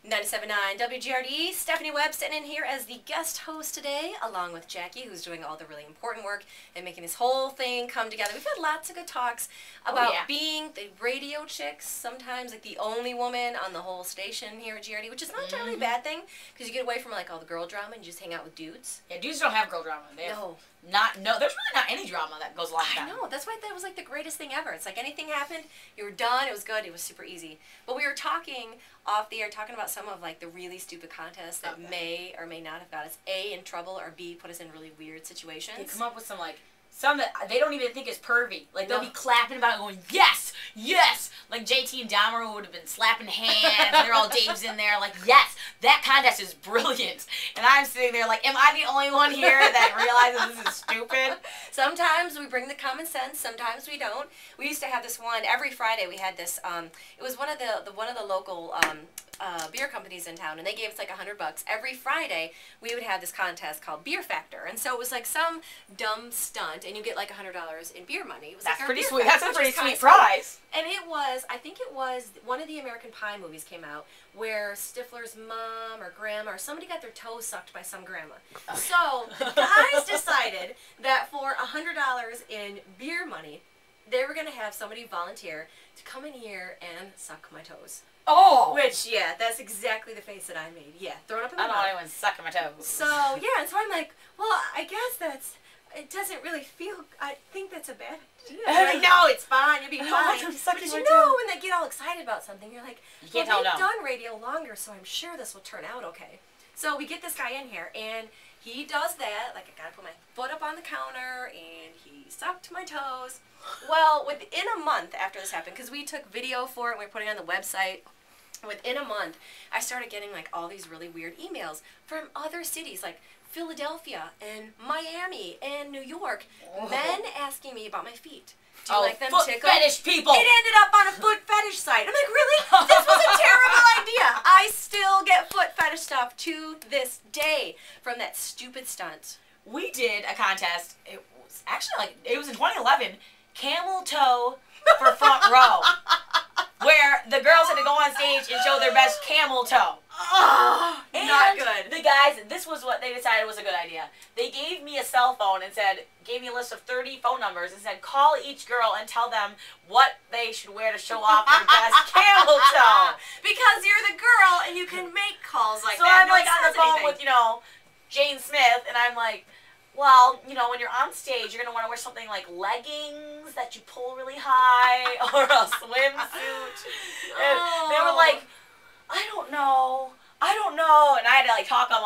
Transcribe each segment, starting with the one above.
97.9 WGRD, Stephanie Webb sitting in here as the guest host today, along with Jackie, who's doing all the really important work and making this whole thing come together. We've had lots of good talks about being the radio chicks, sometimes like the only woman on the whole station here at GRD, which is not generally a bad thing, because you get away from like all the girl drama and you just hang out with dudes. Yeah, dudes don't have girl drama. They have there's really not any drama that goes along with that. I know, that's why that was like the greatest thing ever. It's like anything happened, you were done, it was good, it was super easy. But we were talking off the air, talking about some of like the really stupid contests that may or may not have got us A, in trouble, or B, put us in really weird situations. They come up with some that they don't even think is pervy. Like, they'll be clapping about it going, yes, yes! Like, JT and Dahmer would have been slapping hands, and they're all Dave's in there, like, yes, that contest is brilliant. And I'm sitting there like, am I the only one here that realizes this is stupid? Sometimes we bring the common sense, sometimes we don't. We used to have this one, every Friday we had this, it was one of the local beer companies in town, and they gave us like $100. Every Friday we would have this contest called Beer Factor, and so it was like some dumb stunt, and you get like $100 in beer money. It was That's like pretty sweet. sweet. That's a pretty sweet prize. And it was, I think it was one of the American Pie movies came out where Stifler's mom or grandma or somebody got their toes sucked by some grandma. So the guys decided that for $100 in beer money, they were going to have somebody volunteer to come in here and suck my toes. Oh! Which, yeah, that's exactly the face that I made. Yeah, thrown up in my mouth. I don't want anyone sucking my toes. So, yeah, and so I'm like, well, I guess it doesn't really feel, I think that's a bad idea. Like, no, it's fine, you'll be fine. But you know, when they get all excited about something, you're like, well, they've done radio longer, so I'm sure this will turn out okay. So we get this guy in here, and he does that, like, I gotta put my foot up on the counter, and he sucked my toes. Well, within a month after this happened, because we took video for it and we were putting it on the website, within a month, I started getting like all these really weird emails from other cities, like Philadelphia and Miami and New York, men asking me about my feet. Do you like them tickled? Fetish people! It ended up on a foot fetish site. I'm like, really? This was a terrible idea. I still get foot fetish stuff to this day from that stupid stunt. We did a contest. It was actually it was in 2011. Camel toe for front row, where the girls had to go on stage and show their best camel toe. Oh, not good. The guys, this was what they decided was a good idea. They gave me a cell phone and gave me a list of 30 phone numbers and said, call each girl and tell them what they should wear to show off their best camel toe. Because you're the girl and you can make calls like that. So I'm like on the phone with, Jane Smith, and I'm like, well, when you're on stage, you're going to want to wear something like leggings that you pull really high, or a swimsuit. And they were like, I don't know. And I had to talk on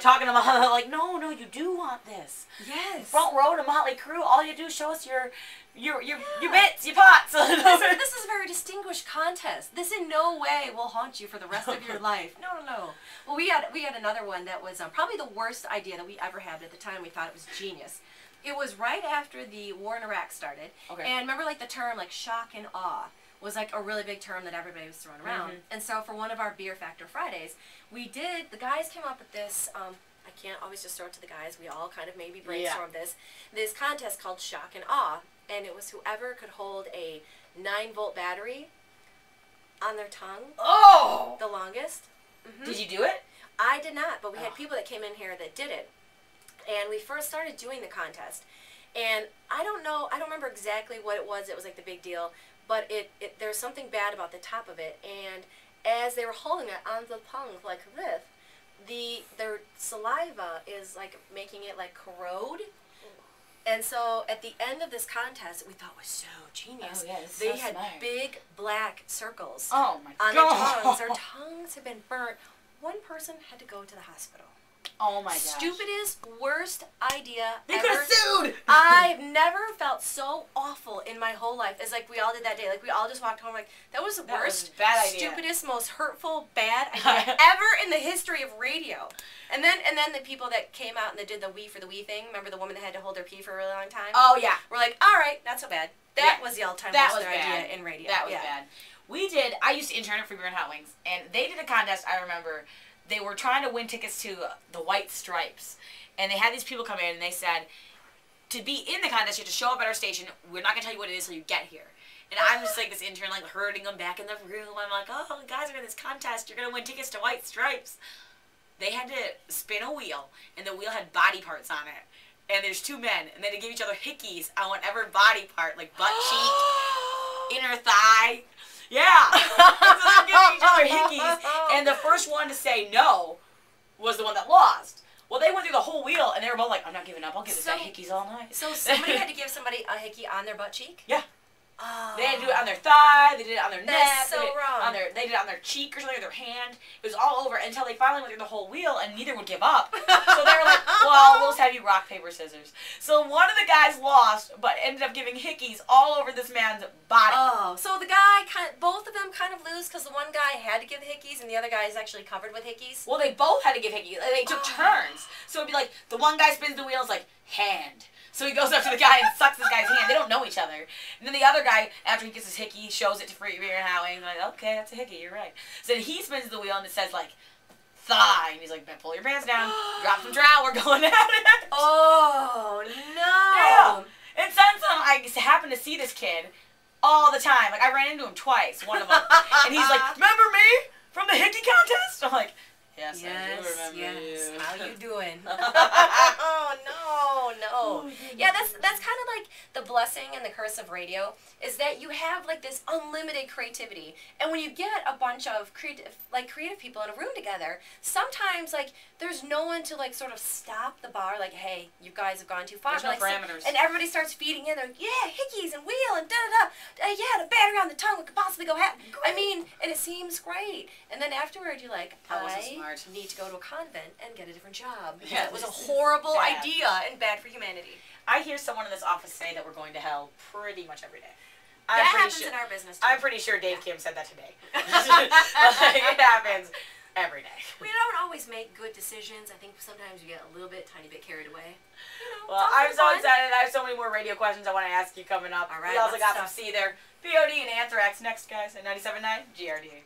talking to them, like, no, you do want this. Yes. Front row to Motley Crue, all you do is show us your bits, your pots. This is a very distinguished contest. This in no way will haunt you for the rest of your life. No. Well, we had another one that was probably the worst idea that we ever had. At the time, we thought it was genius. It was right after the war in Iraq started. Okay. And remember, the term shock and awe was a really big term that everybody was throwing around. And so for one of our Beer Factor Fridays, the guys came up with this, I can't always just throw it to the guys, we all kind of maybe brainstormed this contest called Shock and Awe, and it was whoever could hold a 9-volt battery on their tongue the longest. Did you do it? I did not, but we had people that came in here that did it. And we first started doing the contest, and I don't remember exactly what it was that was the big deal, but there's something bad about the top of it, and as they were holding it on the tongue like this, their saliva is making it corrode. And so at the end of this contest, we thought was so genius. Oh, yeah, they had big black circles on their tongues. Their tongues had been burnt. One person had to go to the hospital. Oh my gosh. Stupidest, worst idea they ever. They could have sued! I've never felt so awful in my whole life as we all did that day. We all just walked home that was the worst, bad idea. Stupidest, most hurtful, bad idea ever in the history of radio. And then the people that came out and they did the wee for the wee thing, remember the woman that had to hold her pee for a really long time? Oh, yeah. We're like, all right, not so bad. That was the all-time worst idea in radio. That was bad. I used to intern at Free Beer and Hot Wings, and they did a contest, I remember. They were trying to win tickets to the White Stripes, and they had these people come in, and they said, to be in the contest, you have to show up at our station. We're not going to tell you what it is until you get here. And I'm just like this intern, like herding them back in the room. I'm like, oh, guys are in this contest. You're gonna win tickets to White Stripes. They had to spin a wheel, and the wheel had body parts on it. And there's two men, and they had to give each other hickeys on whatever body part, like butt cheek, inner thigh. Yeah. So they're giving each other hickeys, and the first one to say no was the one that lost. Well, they went through the whole wheel, and they were both like, I'm not giving up. I'll give this guy hickeys all night. So somebody had to give somebody a hickey on their butt cheek? Yeah. Oh. They had to do it on their thigh, they did it on their neck, so wrong. They did it on their cheek or something, or their hand. It was all over until they finally went through the whole wheel, and neither would give up. So they were like, well, we'll just have you rock, paper, scissors. So one of the guys lost, but ended up giving hickeys all over this man's body. Oh, so the guy, both of them kind of lose because the one guy had to give the hickeys, and the other guy is actually covered with hickeys? Well, they both had to give hickeys. They took turns. So it'd be like, the one guy spins the wheel, it's like, hand. So he goes up to the guy and sucks this guy's hand. They don't know each other. And then the other guy, after he gets his hickey, shows it to Free and Howie. And like, okay, that's a hickey, you're right. So then he spins the wheel and it says like, thigh. And he's like, pull your pants down, drop some trowel, we're going at it. Oh, no. Yeah. And since I happen to see this kid all the time. Like, I ran into him twice, one of them. And he's like, remember me from the hickey contest? I'm like, yes, I do remember you. How you doing? Oh, no. Yeah, that's kind of like the blessing and the curse of radio, is that you have like this unlimited creativity. And when you get a bunch of creative people in a room together, sometimes like there's no one to like sort of stop the bar, like, hey, you guys have gone too far. There's no parameters. And everybody starts feeding in. They're like, yeah, hickeys and wheel and da-da-da. Yeah, the battery on the tongue, what could possibly go happen? I mean, and it seems great. And then afterward, you're like, I need to go to a convent and get a different job. Because that was a horrible idea and bad for humanity. I hear someone in this office say that we're going to hell pretty much every day. That happens in our business, too. I'm pretty sure Dave Kim said that today. It happens every day. We don't always make good decisions. I think sometimes you get a tiny bit carried away. You know, well, I'm so excited. I have so many more radio questions I want to ask you coming up. All right, we also got some See There, POD and Anthrax next, guys, at 97.9 GRD.